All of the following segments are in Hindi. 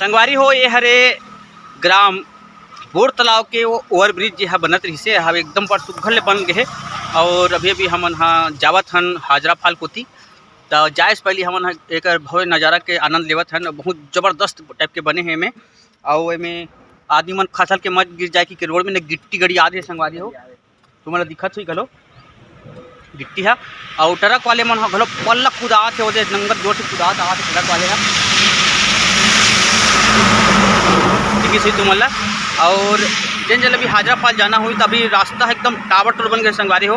संगवारी हो ये हरे ग्राम बोर तालाब के वो ओवरब्रिज जो है बनत रही से हवे एकदम पर सुघर ले बन गए और अभी अभी हमन हाँ जावत हन हाजरा फाल कोती तो जाए से पहले हमन एक भव्य नज़ारा के आनंद लेवत हन। बहुत ज़बरदस्त टाइप के बने हैं में और में आदमी मन फसल के मत गिर जाए कि रोड में न गिट्टी गड़ी आ रही संगवारी हो तुम्हारा दिखत हुई गलो गिट्टी है और ट्रक वाले मन घलो पल्ला कुदात है वो नंगर जोर से कुदात आवा ट्रक वाले है सही तुमला और जन जल अभी हाजरा फाल जाना हुई तो अभी रास्ता है एकदम टावर टूर बन गए संगवारी हो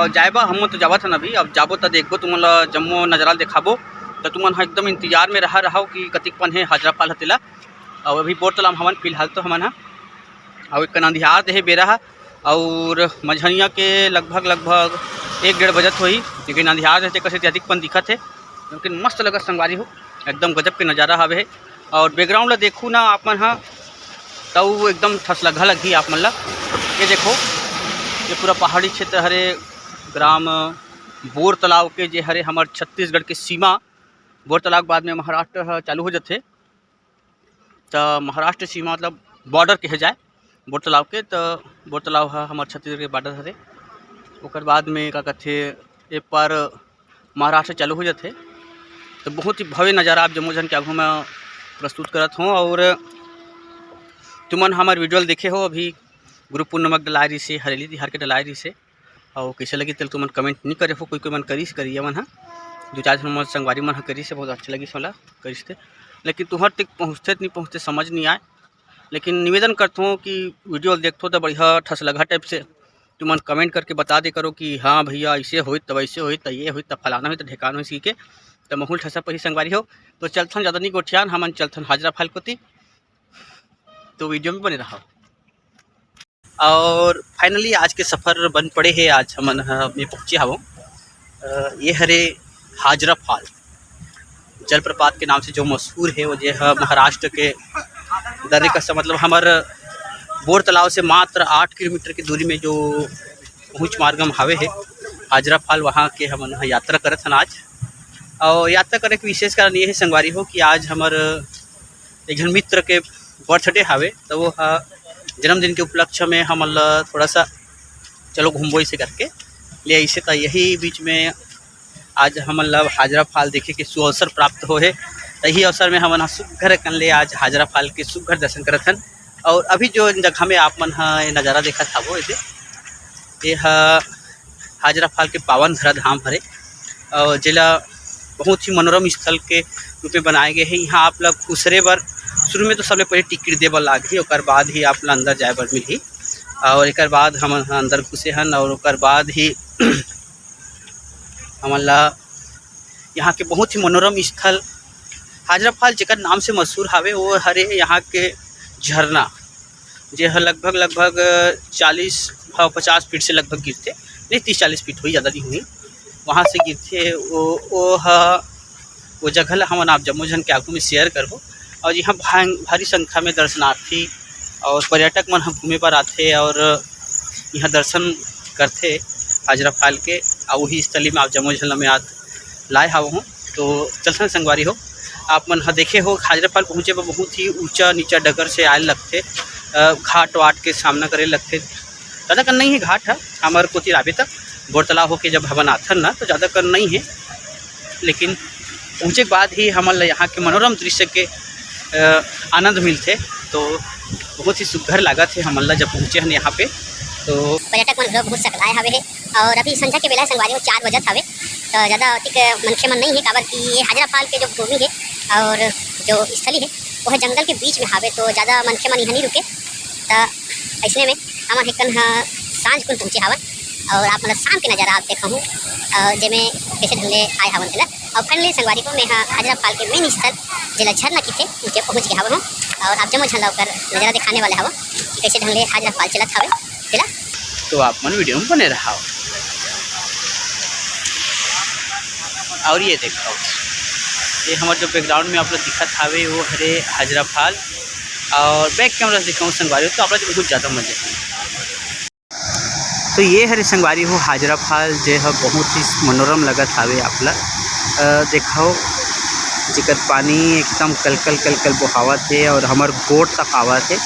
जाएबा हम तो जावत हन अभी अब जाबो तो देखबो तुमला जम्मो नज़ारा दिखाबो तो तुमन हाँ एकदम इंतजार में रहो कि कतिक पन है हाजरा फाल हतेला और अभी बोर तालाब हमन फिलहाल तो हमन हाँ और एक अंधियार देहे बेरा है और मझनिया के लगभग 1-1:30 बजत होई लेकिन अंधियार रहते कैसे अधिक पन दिखत है लेकिन मस्त लगत संगवारी हो एकदम गजब के नज़ारा हवे और बैकग्राउंड ला देखूँ ना आप मन हाँ तो एकदम ठसलघा लगी आप मन ला। ये देखो ये पूरा पहाड़ी क्षेत्र हरे ग्राम बोर तालाब के जे हरे हमार छत्तीसगढ़ के सीमा बोर तालाब बाद में महाराष्ट्र चालू हो जाते तो महाराष्ट्र सीमा मतलब बॉर्डर कहे जाए बोर तालाब के तो बोर तालाब है हमारे छत्तीसगढ़ के बॉर्डर हरे ओकर बाद में का कहते ए पर महाराष्ट्र चालू हो जाते तो बहुत ही भव्य नज़ारा आप जम्मू जन के आगू में प्रस्तुत करत हूँ। और तुमन हमार विजुअल देखे हो अभी गुरु पूर्णिमा डलाई रही से हरेली तिहार के डलाई रही से और कैसे लगी तेल तुमन कमेंट नहीं करे हो कोई मन करीस करिए मन हाँ 2-4 मन संगवारी मन करी से बहुत अच्छा लगी सोला करीस थे लेकिन तुहर तक पहुँचते समझ नहीं आए लेकिन निवेदन करता हूँ कि वीडियो देखते तो बढ़िया ठसलघा टाइप से तुमन कमेंट करके बता दे करो कि हाँ भैया ऐसे हो तो वैसे हो तो ये हो तो फलाना हो तो ढेकाना हो सी के तो महूल ठसा पर ही संगवारी हो तो चलथन ज़्यादा नहीं गोठियान हमन चलथन हाजरा फाल कोती तो वीडियो में बने रहा। और फाइनली आज के सफ़र बन पड़े हैं आज हमन में पहुँचे हवों ये हरे हाजरा फाल जलप्रपात के नाम से जो मशहूर है वो जो है महाराष्ट्र के दर्रे का मतलब हमारे बोर तालाब से मात्र 8 किलोमीटर की दूरी में जो पहुँच मार्गम हावे है हाजरा फाल वहाँ के हम यात्रा करत हन आज। और यात्रा करे के विशेष कारण ये है संगवारी हो कि आज हमारे एक जन मित्र के बर्थडे हावे तो वो जन्मदिन के उपलक्ष्य में हम थोड़ा सा चलो घूमबो इसे करके ले इसे तो यही बीच में आज हम हाजरा फाल देखे के सुअवसर प्राप्त हो है यही अवसर में हम सुघर कन ले आज हाजरा फाल के सुघर दर्शन करत हन। और अभी जो जगह में आप मन ये नज़ारा देखा था वो ये हाजरा फाल के पावन धरा धाम हरे और जिला बहुत ही मनोरम स्थल के रूप में बनाए गए हैं। यहाँ आप लोग घुसरे बर शुरू में तो सबले पहले टिकट दे बर लागे और बाद ही आप अंदर जाए बर मिली और एक बाद हम अंदर घुसे हन और ओकर बाद ही हमला यहाँ के बहुत ही मनोरम स्थल हाजरा फाल जेकर नाम से मशहूर हावे वो हरे यहाँ के झरना जे लगभग 40-50 फीट से लगभग गिरते नहीं 30-40 फीट हुई ज़्यादा नहीं हुई वहाँ से गिरते वो जगह हम आप जम्मू जन के आगू में शेयर करबो। और यहाँ भारी संख्या में दर्शनार्थी और पर्यटक मन हम घूमे पर आते और यहाँ दर्शन करते हाजरा फाल के और वही स्थली में आप जम्मू जन में आज लाए हाव हूँ तो चलते संगवारी हो आप मन देखे हो हाजरा फाल पहुँचे पर बहुत ही ऊंचा नीचा डगर से आए लगते घाट वाट के सामना करे लगते ज़्यादा कर नहीं है घाट है हमारे कोती राबे तक बोर तालाब होके जब हवन आथन ना तो ज़्यादा कर नहीं है लेकिन पहुँचे के बाद ही हम यहाँ के मनोरम दृश्य के आनंद मिलते तो बहुत ही सुघर लगा थे हम जब पहुँचे हैं यहाँ पे तो पर्यटक मन बहुत सकलाए हवे है और अभी संध्या के बेला संगवारी हो 4 बजत हवे तो ज़्यादा अधिक मनखे मन नहीं है काबर कि ये हाजरा फाल के जो भूमि है और जो स्थली है वो है जंगल के बीच में हावे तो ज़्यादा मनखे मन यहाँ नहीं रुके तो ऐसने में हम एक सांझ को पहुँचे हवन और आप मतलब शाम के नज़ारा आप देखा हूँ जेमें कैसे ढंगे आए हवन थे और फाइनली संगवारी को मैं हाजरा फाल के मेन स्थल जिला झरना की थे नीचे पहुँच गया हवा हूँ और आप जम्मू झंडा होकर नज़ारा दिखाने वाले हवा कि कैसे ढंगे हाजरा फाल चलत हवे चला तो आप मन वीडियो में बने रहा और ये देखो ये हमारे जो बैकग्राउंड में आप लोग दिखत हावे वो हरे हाजरा फाल और बैक कैमरा से दिखाऊँ संगवारी तो आप लोग बहुत ज़्यादा मजे हैं। तो ये हरे संगवारी हो हाजरा फाल जो है बहुत ही मनोरम लगत हावे आप लोग देखो जेकर पानी एकदम कलकल कलकल बहावत है और हमर गोट तक आवत है।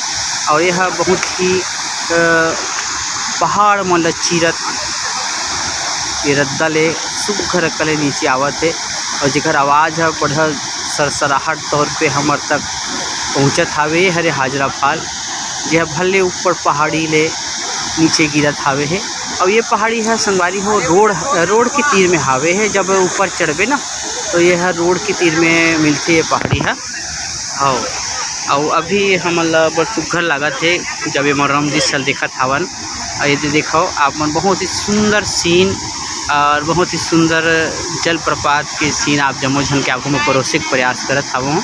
और यह बहुत ही पहाड़ मन ल चीरत ये रद्दा ले सुघर कले नीचे आवत है और जेकर आवाज़ है बड़ा सरसराहट तौर पे हमर तक पहुँचत हावे हरे हाजरा फाल यह भले ऊपर पहाड़ी ले नीचे गिरत हावे है। और ये पहाड़ी है संगवारी हो रोड के तीर में हावे है। जब ऊपर चढ़बे ना तो यह रोड के तीर में मिलती है पहाड़ी है। और अभी हमला बड़ सुघर लागत है जब ये मनोरम दृश्य दिखत हवन। और ये देखो आप मन बहुत ही सुंदर सीन और बहुत ही सुंदर जलप्रपात के सीन आप जम्मो झन के आपको मैं परोसे के प्रयास करत हवं।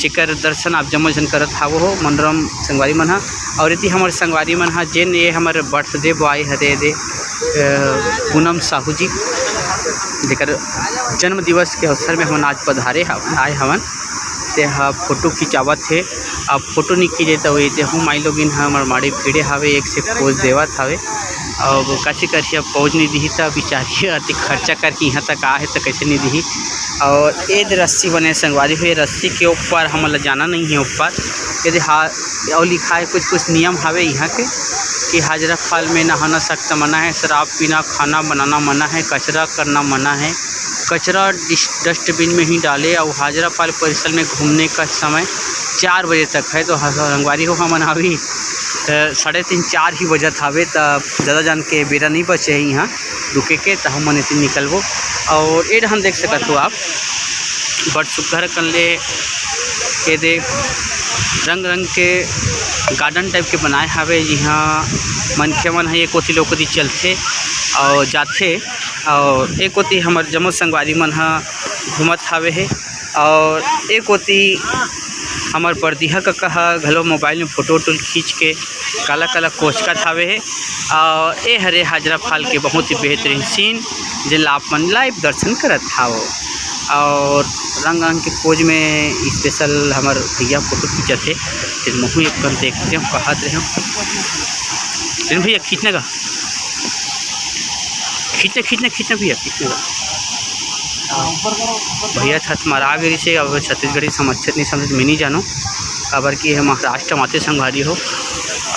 जेकर दर्शन आप जम्मो झन करत हावो हो मनोरम संगवारी मन हा। और यदि हमारे संगवारी मन हा जेन ये हमारे बर्थडे बॉय हरे दे पूनम साहू जी जेकर जन्म दिवस के अवसर में हम आज पधारे आए हवन ते हा फोटो खिंचावत है। अब फोटो नहीं खींचे तो ये हूँ माई लोग हमारे माड़ी भीड़े हावे एक से पोज देवत हावे। और कैसे करके अब पहुँच नहीं दी तो बेचारी अति खर्चा करके यहाँ तक आए तो कैसे नहीं दी। और ये रस्सी बने संगवारी हुई रस्सी के ऊपर हमला जाना नहीं है ऊपर। यदि और लिखा है कुछ नियम हावे यहाँ के कि हाजरा फाल में नहाना सख्त मना है, शराब पीना, खाना बनाना मना है, कचरा करना मना है, कचरा डस्टबिन में ही डाले। और हाजरा फाल परिसर में घूमने का समय 4 बजे तक है। तो संगवारी हो हमन अभी 3:30-4 ही बजत हावे तो ज़्यादा जान के बेरा नहीं बचे है यहाँ रुके के तो हम मन निकलबो। और ये हम देख सकते हो आप बड़ सुघर कर ले ये दे रंग रंग के गार्डन टाइप के बनाए हावे जिहाँ मनखे मन है एक कोती लोकोती चलते और जाते और एक कोती हमार जम्मो संगवारी मन हा घूमत हावे है। और एक कोती हमार बरदिहा का कहा घलो मोबाइल में फोटो वोटो खींच के काला काला कोचका थावे है। और ये हरे हाजरा फाल के बहुत ही बेहतरीन सीन जिला आप मन लाइव दर्शन करत हाओ। और रंग रंग के पोज में स्पेशल हमार भैया फोटो खींचत है तो महू एक बार देखते हो कहत रहे हो भैया खींचने का खींचना भैया खींचने का भैया छत मारा गई से। अब छत्तीसगढ़ी समझते नहीं समझ मैं नहीं जानो खबर कि हम महाराष्ट्र माते संगवारी हो।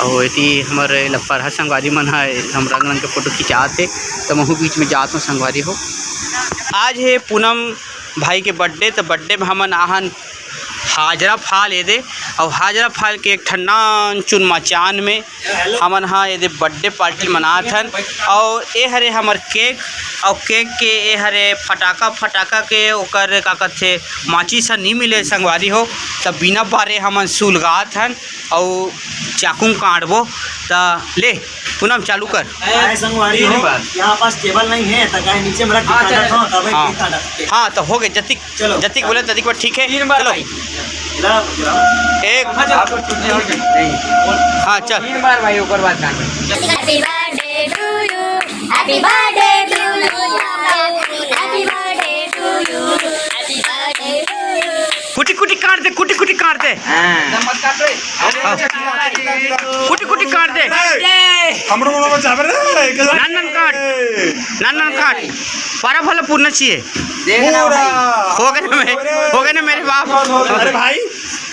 और यदि हमारे लफरहा संगवारी मन है हम रंग रंग के फोटो खिंचाते तो महू बीच में जात हूँ संगवारी हो। आज है पूनम भाई के बर्थडे तो बर्थडे में हमन आहन हाजरा फाल ये दे। और हाजरा फाल के एक ठन्ना चुन मचान में हमन हाँ ये बर्थडे पार्टी मनात हन। और ये हरे हमार केक और केक के ये हरे फटाका के ओकर का कहते माचिस नहीं मिले संगवारी हो तब बिना बारे हमन सुलगात हन और चाकू काटबो तो ले पूनम चालू कर। संगवारी हो यहाँ पास टेबल नहीं है तो कहीं नीचे में हाँ तो हो गए जतिक बोले ततिक बार ठीक है चलो एक हाँ चल 3 बार भाई ऊपर बात happy birthday to you happy birthday to you happy birthday to you happy birthday to you कुटी काट दे नमक काट रे कुटी काट दे हमरो मोनो जाबे रे नन काट पारा भला पूर्ण चाहिए देखना भाई हो गए ना मेरे बाप। अरे भाई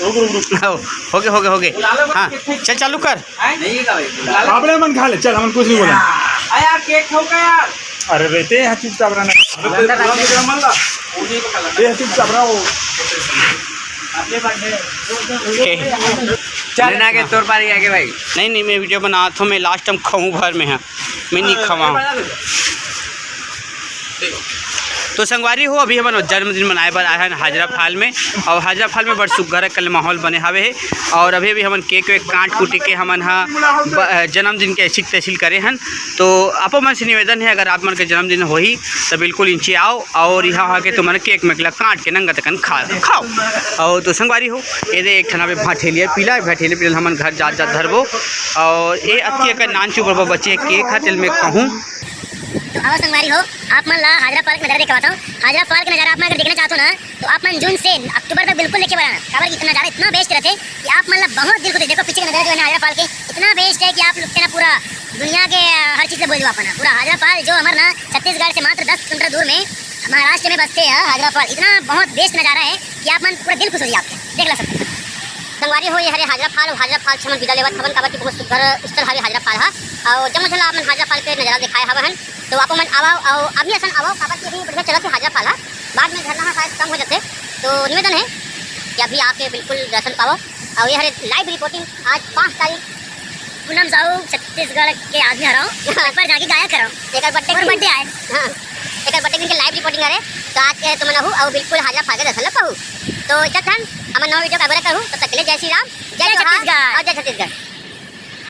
हो गए हाँ चल चालू कर। नहीं का भाई आपने मन खा ले चल हमन कुछ नहीं बोला यार केक खाओ का यार। अरे रहते हैं चुपचाप रहना ये चुपचाप रहो चलना के तौर पर आगे भाई नहीं मैं वीडियो बना था मैं लास्ट टाइम खाऊँ भर में है मैं नहीं खावा तो संगवारी हो अभी हमन जन्मदिन मनाए बर आए हैं हाजरा फाल में, और हाजरा फाल में बड़ सुग्घर कल माहौल बने हवे है। और अभी भी हमन केक वेक काट कूट के हमन जन्मदिन के ऐसी तहसील करे हन। तो आप मन से निवेदन है, अगर आप मन के जन्मदिन होही तो बिल्कुल इंचे आओ और यहाँ आके तुम केक मेकला काट के नंगा तकन खाओ। और तो संगवारी हो ये एक ठना पे भाठेलिया पीला भाठेलिया पीला हमन घर जा धरबो। और ये अति का नान चुप बच्चे केक हा तेल में कहूँ। तो आओ संगवारी हो, आप मन ला हाजरा पार्क नज़ारा दिखाता हूँ। हाजरा पार्क नज़ारा आप मन अगर देखना चाहते हो ना, तो आप मन जून से अक्टूबर तक बिल्कुल लेके बढ़ाना। काबर की नज़ारा इतना बेस्ट रहते कि आप मन ला बहुत दिल को देखो। पीछे का नज़ारा जो है ना हाजरा पार्क के इतना बेस्ट है कि आप लोग के ना पूरा दुनिया के हर चीज़ से बोल दो अपना। पूरा हाजरा पार्क जो हमारा ना छत्तीसगढ़ से मात्र 10 किलोमीटर दूर में महाराष्ट्र में बसते हैं हाजरा पार्क। इतना बहुत बेस्ट नज़ारा है कि आप मन पूरा दिल खुश हो जाए आपके देख ला सकते हैं। संगवारी हो ये हरे हाजरा फाल से हम विदा लेवत हवन। काबर की बहुत सुंदर स्थल हवे हाजरा फाल हा। और जब मतलब आप मन हाजरा फाल के नज़ारा दिखाए हवन हन, तो आप मन आवाओ और अभी असन आवाओ। काबर की अभी बढ़िया चलत है हाजरा फाल हा। बाद में झरना शायद कम हो जाते, तो निवेदन है कि अभी आके बिल्कुल दर्शन पाओ। और ये हरे लाइव रिपोर्टिंग आज 5 तारीख पूनम साहू छत्तीसगढ़ के आदमी हराओ एक बार जाके गाया कराओ। एक बर्थडे आए, हाँ एक बर्थडे के लाइव रिपोर्टिंग करे। तो आज के तुम नहू और बिल्कुल हाजरा फाल के दर्शन पाऊ। तो जब हम नवा वीडियो का करूँ तब तक के लिए जय श्री राम।